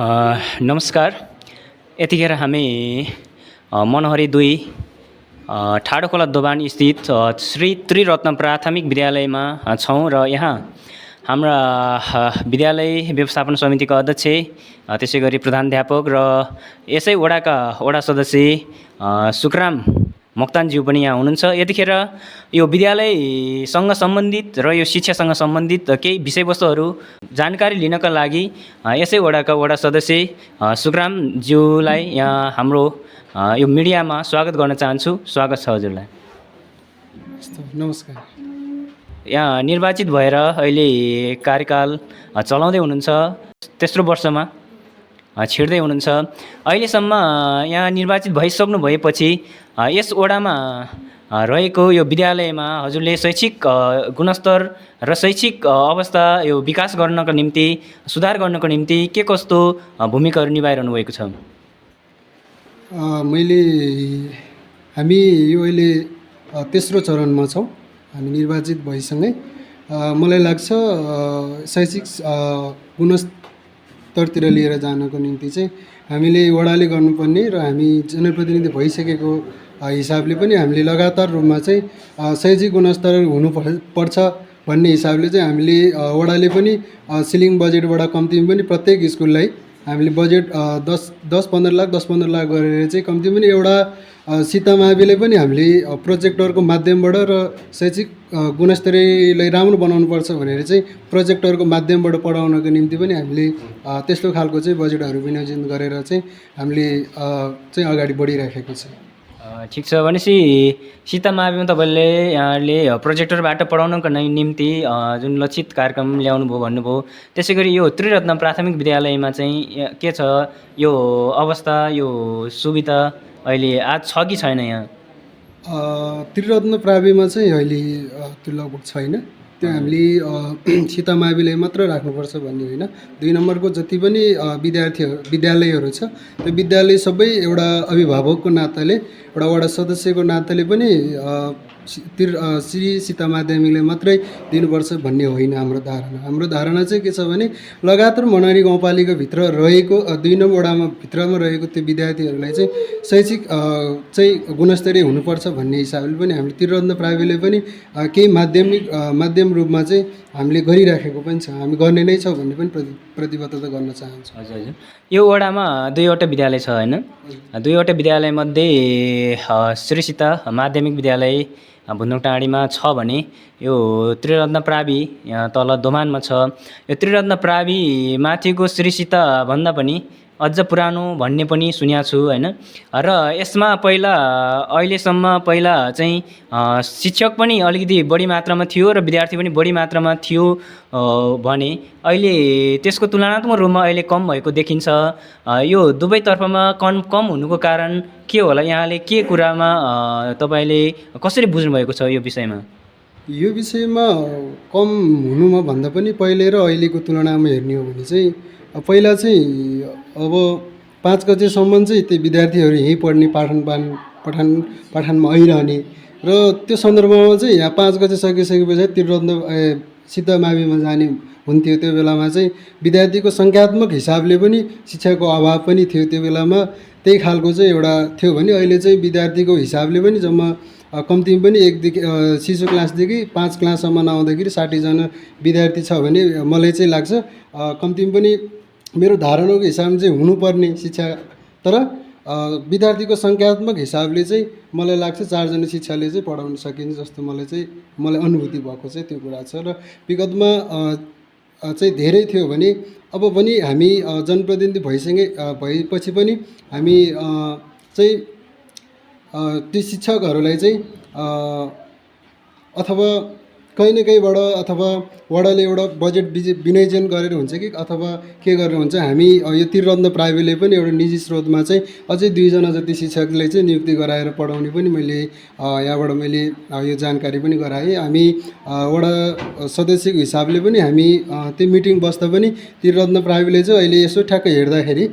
नमस्कार। यतिखेर हामी मनोहरी 2 ठाडोखोला दोभान स्थित श्री त्रिरत्न प्राथमिक विद्यालयमा छौँ र यहाँ हाम्रा विद्यालय व्यवस्थापन समितिका अध्यक्ष त्यसै गरी प्रधानाध्यापक र यसै वडाका वडा सदस्य सुखराम मोक्तानज्यू पनि यहाँ हुनुहुन्छ। यतिखेर यो विद्यालयसँग सम्बन्धित र यो शिक्षासँग सम्बन्धित केही विषयवस्तुहरू जानकारी लिनका लागि यसै वडाका वडा सदस्य सुखरामज्यूलाई यहाँ हाम्रो यो मिडियामा स्वागत गर्न चाहन्छु। स्वागत छ हजुरलाई। नमस्कार। यहाँ निर्वाचित भएर अहिले कार्यकाल चलाउँदै हुनुहुन्छ, तेस्रो वर्षमा छिर्दै हुनुहुन्छ। अहिलेसम्म यहाँ निर्वाचित भइसक्नु भएपछि यस वडामा रहेको यो विद्यालयमा हजुरले शैक्षिक गुणस्तर र शैक्षिक अवस्था यो विकास गर्नको निम्ति, सुधार गर्नको निम्ति के कस्तो भूमिकाहरू निभाइरहनु भएको छ? हामी यो अहिले तेस्रो चरणमा छौँ। हामी निर्वाचित भइसँगै मलाई लाग्छ शैक्षिक गुणस्तरतिर लिएर जानको निम्ति चाहिँ हामीले वडाले गर्नुपर्ने र हामी जनप्रतिनिधि भइसकेको हिसाबले पनि हामीले लगातार रूपमा चाहिँ शैक्षिक गुणस्तर हुनुपर्छ भन्ने हिसाबले चाहिँ हामीले वडाले पनि सिलिङ बजेटबाट कम्तीमा पनि प्रत्येक स्कुललाई हामीले बजेट 10-15 लाख गरेर चाहिँ कम्ती पनि एउटा सीतामाविले पनि हामीले प्रोजेक्टरको माध्यमबाट र शैक्षिक गुणस्तरलाई राम्रो बनाउनुपर्छ भनेर चाहिँ प्रोजेक्टरको माध्यमबाट पढाउनको निम्ति पनि हामीले त्यस्तो खालको चाहिँ बजेटहरू विनियोजन गरेर चाहिँ हामीले चाहिँ अगाडि बढिराखेको छ। ठिक छ। भनेपछि सीतामाविमा तपाईँले यहाँले प्रोजेक्टरबाट पढाउनको निम्ति जुन लक्षित कार्यक्रम ल्याउनु भयो भन्नुभयो, त्यसै गरी यो त्रिरत्न प्राथमिक विद्यालयमा चाहिँ के छ यो अवस्था, यो सुविधा अहिले आज छ कि छैन? यहाँ त्रिरत्न प्राविमा चाहिँ अहिले त्यो लगभग छैन। त्यो हामीले सीतामाविले मात्र राख्नुपर्छ भन्ने होइन। 2 नम्बरको जति पनि विद्यालयहरू छ त्यो विद्यालय सबै एउटा अभिभावकको नाताले, एउटा वडा सदस्यको नाताले पनि श्री सीता माध्यमिकले मात्रै दिनुपर्छ भन्ने होइन हाम्रो धारणा चाहिँ के छ भने लगातार मनहरी गाउँपालिकाभित्र रहेको 2 नम्बर वडामा भित्रमा रहेको त्यो विद्यार्थीहरूलाई चाहिँ शैक्षिक चाहिँ गुणस्तरीय हुनुपर्छ भन्ने हिसाबले पनि हामीले त्रिरत्न प्राविले पनि केही माध्यम रूपमा चाहिँ हामीले गरिराखेको पनि छ। हामी गर्ने नै छ भन्ने पनि प्रतिबद्धता गर्न चाहन्छु। हजुर। यो वडामा 2वटा विद्यालय छ होइन? 2वटा विद्यालयमध्ये श्री सीता माध्यमिक विद्यालय भुन्डुङटाँडीमा छ भने यो त्रिरत्न प्रावि यहाँ तल दोमानमा छ। यो त्रिरत्न प्रावि माथिको श्री सीता भन्दा पनि अझ पुरानो भन्ने पनि सुनेको छु होइन? र यसमा अहिलेसम्म पहिला चाहिँ शिक्षक पनि अलिकति बढी मात्रामा थियो र विद्यार्थी पनि बढी मात्रामा थियो भने अहिले त्यसको तुलनात्मक रूपमा अहिले कम भएको देखिन्छ। यो दुवैतर्फमा कम हुनुको कारण के होला? यहाँले के कुरामा तपाईँले कसरी बुझ्नुभएको छ यो विषयमा? यो विषयमा कम हुनुमा भन्दा पनि पहिले र अहिलेको तुलनामा हेर्ने हो भने चाहिँ पहिला चाहिँ अब 5 कक्षासम्म चाहिँ त्यो विद्यार्थीहरू यहीँ पढ्ने पाठानमा आइरहने र त्यो सन्दर्भमा चाहिँ यहाँ 5 कक्षा सकिसकेपछि त्रिरत्न सीतामाविमा जाने हुन्थ्यो। त्यो बेलामा चाहिँ विद्यार्थीको सङ्ख्यात्मक हिसाबले पनि शिक्षाको अभाव पनि थियो। त्यो बेलामा त्यही खालको चाहिँ एउटा थियो भने अहिले चाहिँ विद्यार्थीको हिसाबले पनि जम्मा कम्तीमा पनि 1देखि शिशु क्लासदेखि 5 क्लाससम्म आउँदाखेरि 60 जना विद्यार्थी छ भने मलाई चाहिँ लाग्छ कम्तीमा पनि मेरो धारणाको हिसाबले चाहिँ हुनुपर्ने शिक्षा, तर विद्यार्थीको सङ्ख्यात्मक हिसाबले चाहिँ मलाई लाग्छ 4 जना शिक्षाले चाहिँ पढाउन सकिन्छ जस्तो मलाई अनुभूति भएको चाहिँ त्यो कुरा छ। र विगतमा चाहिँ धेरै थियो भने अब पनि हामी जनप्रतिनिधि भएपछि पनि हामी चाहिँ ती शिक्षकहरूलाई चाहिँ अथवा कहीँ न कहीँबाट अथवा वडाले एउटा बजेट विनियोजन गरेर हुन्छ कि अथवा के गरेर हुन्छ, हामी यो त्रिरत्न प्राविले पनि एउटा निजी स्रोतमा चाहिँ अझै 2 जना जति शिक्षकलाई चाहिँ नियुक्ति गराएर पढाउने पनि मैले यहाँबाट यो जानकारी पनि गराएँ। हामी वडा सदस्यको हिसाबले पनि हामी त्यो मिटिङ बस्दा पनि त्रिरत्न प्राविले चाहिँ अहिले यसो ठ्याक्कै हेर्दाखेरि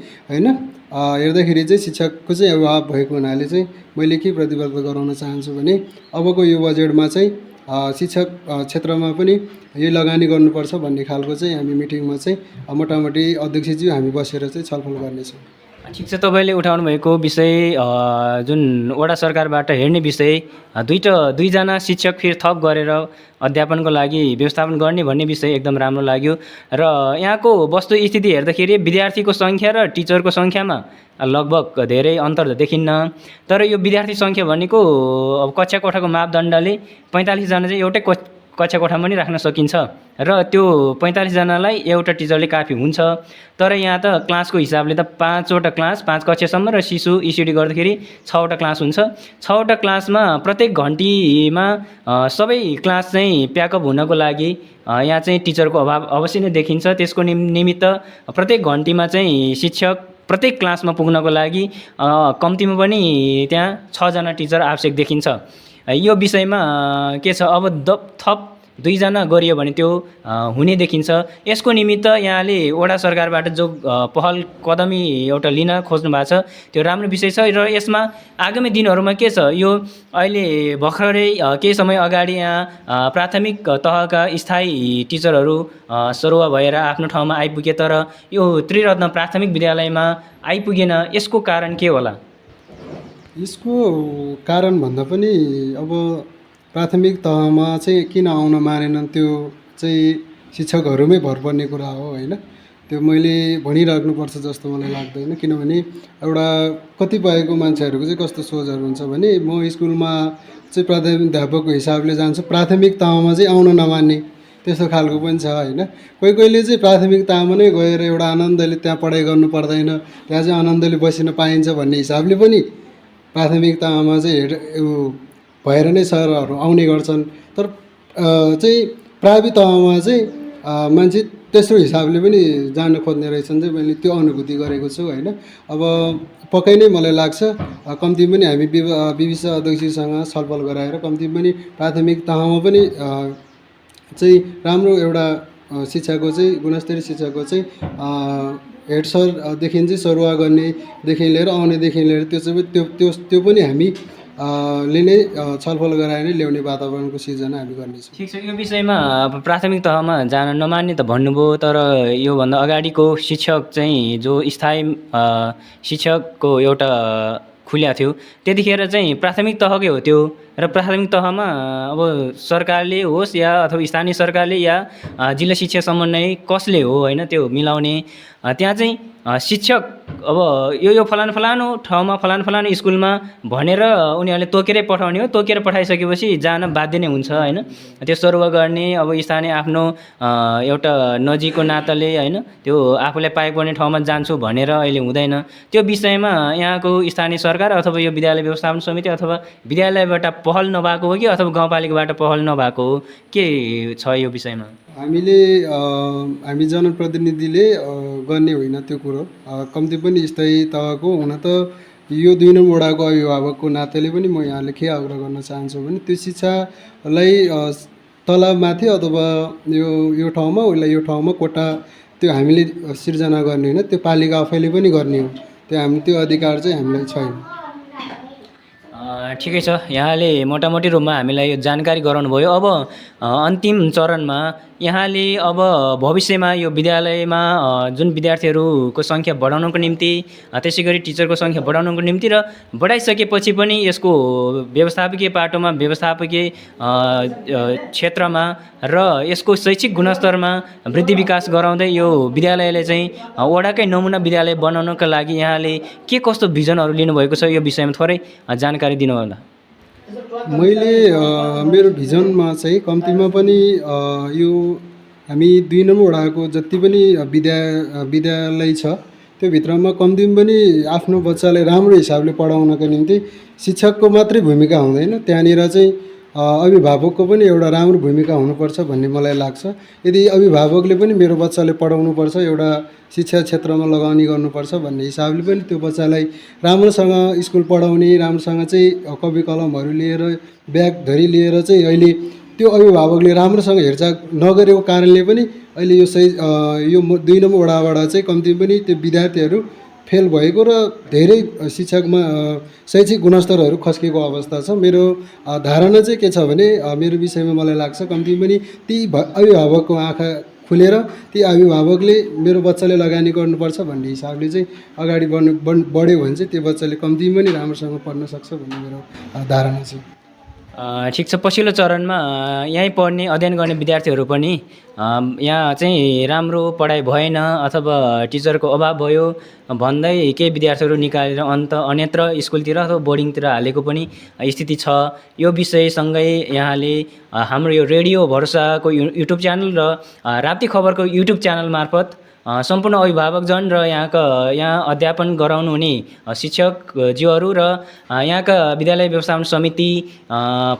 चाहिँ शिक्षकको चाहिँ अभाव भएको हुनाले चाहिँ मैले के प्रतिबद्धता गराउन चाहन्छु भने अबको यो बजेटमा चाहिँ शिक्षक क्षेत्रमा पनि यही लगानी गर्नुपर्छ भन्ने खालको चाहिँ हामी मिटिङमा चाहिँ मोटामोटी अध्यक्षज्यू हामी बसेर चाहिँ छलफल गर्नेछौँ। ठिक छ, तपाईँले उठाउनु भएको विषय जुन वडा सरकारबाट हेर्ने विषय दुईजना शिक्षक फेरि थप गरेर अध्यापनको लागि व्यवस्थापन गर्ने भन्ने विषय एकदम राम्रो लाग्यो। र यहाँको वस्तुस्थिति हेर्दाखेरि विद्यार्थीको सङ्ख्या र टिचरको सङ्ख्यामा लगभग धेरै अन्तर देखिन्न। तर यो विद्यार्थी सङ्ख्या भनेको अब कक्षा कोठाको मापदण्डले 45 जना चाहिँ एउटै कक्षा कोठामा पनि राख्न सकिन्छ र त्यो 45 जनालाई एउटा टिचरले काफी हुन्छ। तर यहाँ त क्लासको हिसाबले त 5वटा क्लास 5 कक्षासम्म र शिशु इसिडी गर्दाखेरि 6वटा क्लास हुन्छ। 6वटा क्लासमा प्रत्येक घन्टीमा सबै क्लास चाहिँ प्याकअप हुनको लागि यहाँ चाहिँ टिचरको अभाव अवश्य नै देखिन्छ। त्यसको निमित्त प्रत्येक घन्टीमा चाहिँ शिक्षक प्रत्येक क्लासमा पुग्नको लागि कम्तीमा पनि त्यहाँ 6 जना टिचर आवश्यक देखिन्छ। यो विषयमा के छ, अब थप 2 जना गरियो भने त्यो हुने देखिन्छ। यसको निमित्त यहाँले वडा सरकारबाट जो पहल कदमी एउटा लिन खोज्नु भएको छ त्यो राम्रो विषय छ। र यसमा आगामी दिनहरूमा के छ, यो अहिले भर्खरै केही समय अगाडि यहाँ प्राथमिक तहका स्थायी टिचरहरू सरुवा भएर आफ्नो ठाउँमा आइपुगे, तर यो त्रिरत्न प्राथमिक विद्यालयमा आइपुगेन। यसको कारण के होला? यसको कारण भन्दा पनि अब प्राथमिक तहमा चाहिँ किन आउन मानेनन् त्यो चाहिँ शिक्षकहरूमै भर पर्ने कुरा हो होइन। त्यो मैले भनिराख्नुपर्छ जस्तो मलाई लाग्दैन, किनभने एउटा कतिपयको मान्छेहरूको चाहिँ कस्तो सोचहरू हुन्छ भने म स्कुलमा चाहिँ प्राध्यापकको हिसाबले जान्छु, प्राथमिक तहमा चाहिँ आउन नमान्ने त्यस्तो खालको पनि छ होइन। कोहीले चाहिँ प्राथमिक तहमा नै गएर एउटा आनन्दले त्यहाँ पढाइ गर्नु पर्दैन, त्यहाँ चाहिँ आनन्दले बसिन पाइन्छ भन्ने हिसाबले पनि प्राथमिक तहमा चाहिँ भएर नै सरहरू आउने गर्छन्। तर चाहिँ प्राइभेट तहमा चाहिँ मान्छे तेस्रो हिसाबले पनि जान खोज्ने रहेछन् चाहिँ मैले त्यो अनुभूति गरेको छु होइन। अब पक्कै नै मलाई लाग्छ कम्ती पनि हामी विविध अध्यक्षसँग छलफल गराएर कम्ती पनि प्राथमिक तहमा पनि चाहिँ राम्रो एउटा शिक्षाको चाहिँ गुणस्तरीय शिक्षाको चाहिँ हेड सरदेखि चाहिँ सरुवा गर्नेदेखि लिएर आउनेदेखि लिएर त्यो चाहिँ त्यो पनि हामी ले नै छलफल गराएर नै ल्याउने वातावरणको सिर्जना हामी गर्नेछौँ। ठिक छ, यो विषयमा प्राथमिक तहमा जान नमान्ने त भन्नुभयो, तर योभन्दा अगाडिको शिक्षक चाहिँ जो स्थायी शिक्षकको एउटा खुल्या थियो त्यतिखेर चाहिँ प्राथमिक तहकै हो त्यो। र प्राथमिक तहमा अब सरकारले होस् या अथवा स्थानीय सरकारले या जिल्ला शिक्षा समन्वय कसले हो होइन त्यो मिलाउने, त्यहाँ चाहिँ शिक्षक अब यो फलानु ठाउँमा फलानु स्कुलमा भनेर उनीहरूले तोकेरै पठाउने हो। तोकेर पठाइसकेपछि जान बाध्य नै हुन्छ होइन। त्यो सरुवा गर्ने अब स्थानीय आफ्नो एउटा नजिकको नाताले होइन त्यो आफूलाई पाइपर्ने ठाउँमा जान्छु भनेर अहिले हुँदैन। त्यो विषयमा यहाँको स्थानीय सरकार अथवा यो विद्यालय व्यवस्थापन समिति अथवा विद्यालयबाट पहल नभएको हो कि अथवा गाउँपालिकाबाट पहल नभएको हो, के छ यो विषयमा? हामी जनप्रतिनिधिले गर्ने होइन त्यो कुरो, कम्ती पनि स्थायी तहको हुन त यो 2 नम्बर वडाको अभिभावकको नाताले पनि म यहाँले के आग्रह गर्न चाहन्छु भने त्यो शिक्षालाई तलमाथि अथवा यो ठाउँमा उसलाई यो ठाउँमा कोटा त्यो हामीले सिर्जना गर्ने होइन, त्यो पालिका आफैले पनि गर्ने हो। त्यो अधिकार चाहिँ हामीलाई छैन। ठिकै छ, यहाँले मोटामोटी रूपमा हामीलाई यो जानकारी गराउनुभयो। अब अन्तिम चरणमा यहाँले अब भविष्यमा यो विद्यालयमा जुन विद्यार्थीहरूको सङ्ख्या बढाउनको निम्ति त्यसै गरी टिचरको सङ्ख्या बढाउनको निम्ति र बढाइसकेपछि पनि यसको व्यवस्थापकीय पाटोमा व्यवस्थापकीय क्षेत्रमा र यसको शैक्षिक गुणस्तरमा वृद्धि विकास गराउँदै यो विद्यालयले चाहिँ वडाकै नमुना विद्यालय बनाउनका लागि यहाँले के कस्तो भिजनहरू लिनुभएको छ यो विषयमा थोरै जानकारी दिनुहोला। मैले मेरो भिजनमा चाहिँ कम्तीमा पनि यो हामी 2 नम्बर वडाको जति पनि विद्यालय छ त्यो भित्रमा कम्तीमा पनि आफ्नो बच्चालाई राम्रो हिसाबले पढाउनको निम्ति शिक्षकको मात्रै भूमिका हुँदैन, त्यहाँनिर चाहिँ अभिभावकको पनि एउटा राम्रो भूमिका हुनुपर्छ भन्ने मलाई लाग्छ। यदि अभिभावकले पनि मेरो बच्चाले पढाउनुपर्छ, एउटा शिक्षा क्षेत्रमा लगानी गर्नुपर्छ भन्ने हिसाबले पनि त्यो बच्चालाई राम्रोसँग स्कुल पढाउने, राम्रोसँग चाहिँ कपी कलमहरू लिएर ब्यागधरि लिएर चाहिँ अहिले त्यो अभिभावकले राम्रोसँग हेरचाह नगरेको कारणले पनि अहिले यो 2 नम्बर वडाबाट चाहिँ कम्ती पनि त्यो विद्यार्थीहरू फेल भएको र धेरै शिक्षकमा शैक्षिक गुणस्तरहरू खस्केको अवस्था छ। मेरो धारणा चाहिँ के छ भने मेरो विषयमा मलाई लाग्छ कम्ती पनि ती अभिभावकको आँखा खुलेर ती अभिभावकले मेरो बच्चाले लगानी गर्नुपर्छ भन्ने हिसाबले चाहिँ अगाडि बढ्यो भने चाहिँ त्यो बच्चाले कम्ती पनि राम्रोसँग पढ्न सक्छ भन्ने मेरो धारणा छ। ठिक छ, पछिल्लो चरणमा यहीँ पढ्ने अध्ययन गर्ने विद्यार्थीहरू पनि यहाँ चाहिँ राम्रो पढाइ भएन अथवा टिचरको अभाव भयो भन्दै केही विद्यार्थीहरू निकालेर अन्यत्र स्कुलतिर अथवा बोर्डिङतिर हालेको पनि स्थिति छ। यो विषयसँगै यहाँले हाम्रो यो रेडियो भरोसाको युट्युब च्यानल र राप्ती खबरको युट्युब च्यानल मार्फत सम्पूर्ण अभिभावकजन र यहाँ अध्यापन गराउनु हुने शिक्षकज्यूहरू र यहाँका विद्यालय व्यवस्थापन समिति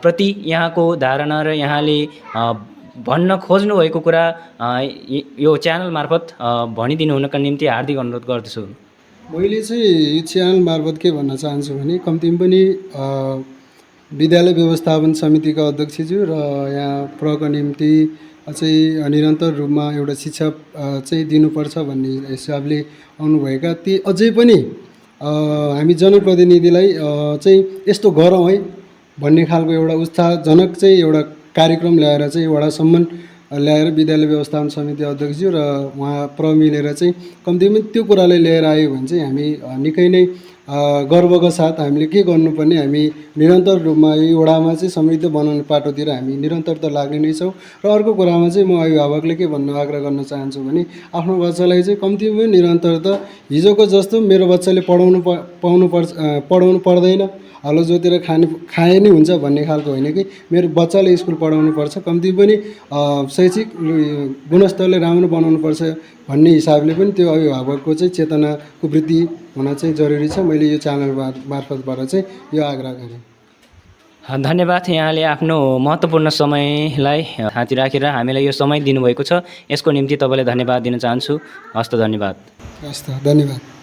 प्रति यहाँको धारणा र यहाँले भन्न खोज्नुभएको कुरा यो च्यानल मार्फत भनिदिनु हुनका निम्ति हार्दिक अनुरोध गर्दछु। मैले चाहिँ यो च्यानल मार्फत के भन्न चाहन्छु भने कम्तीमा पनि विद्यालय व्यवस्थापन समितिका अध्यक्षज्यू र यहाँ प्रको निम्ति चाहिँ निरन्तर रूपमा एउटा शिक्षा चाहिँ दिनुपर्छ भन्ने हिसाबले आउनुभएका ती अझै पनि हामी जनप्रतिनिधिलाई चाहिँ यस्तो गरौँ है भन्ने खालको एउटा उत्साहजनक चाहिँ एउटा कार्यक्रम ल्याएर चाहिँ वडासम्म ल्याएर विद्यालय व्यवस्थापन समिति अध्यक्षज्यू र उहाँ मिलेर चाहिँ कम्तीमा त्यो कुरालाई लिएर आयो भने चाहिँ हामी निकै नै गर्वका साथ हामीले के गर्नुपर्ने हामी निरन्तर रूपमा यो वडामा चाहिँ समृद्ध बनाउने पाटोतिर हामी निरन्तरता लाग्ने नै छौँ। र अर्को कुरामा चाहिँ म अभिभावकले के भन्न आग्रह गर्न चाहन्छु भने आफ्नो बच्चालाई चाहिँ कम्तीमा निरन्तरता हिजोको जस्तो मेरो बच्चाले पढाउनु पर्दैन हलो जोतेर खाए नै हुन्छ भन्ने खालको होइन कि मेरो बच्चाले स्कुल पढाउनु पर्छ, कम्ती पनि शैक्षिक गुणस्तरले राम्रो बनाउनु पर्छ भन्ने हिसाबले पनि त्यो अभिभावकको चाहिँ चेतनाको वृद्धि हुन चाहिँ जरुरी छ। मैले यो च्यानल मार्फतबाट चाहिँ यो आग्रह गरेँ। धन्यवाद। यहाँले आफ्नो महत्त्वपूर्ण समयलाई थाँती राखेर हामीलाई यो समय दिनुभएको छ, यसको निम्ति तपाईँलाई धन्यवाद दिन चाहन्छु। हस्त, धन्यवाद। हस्त, धन्यवाद।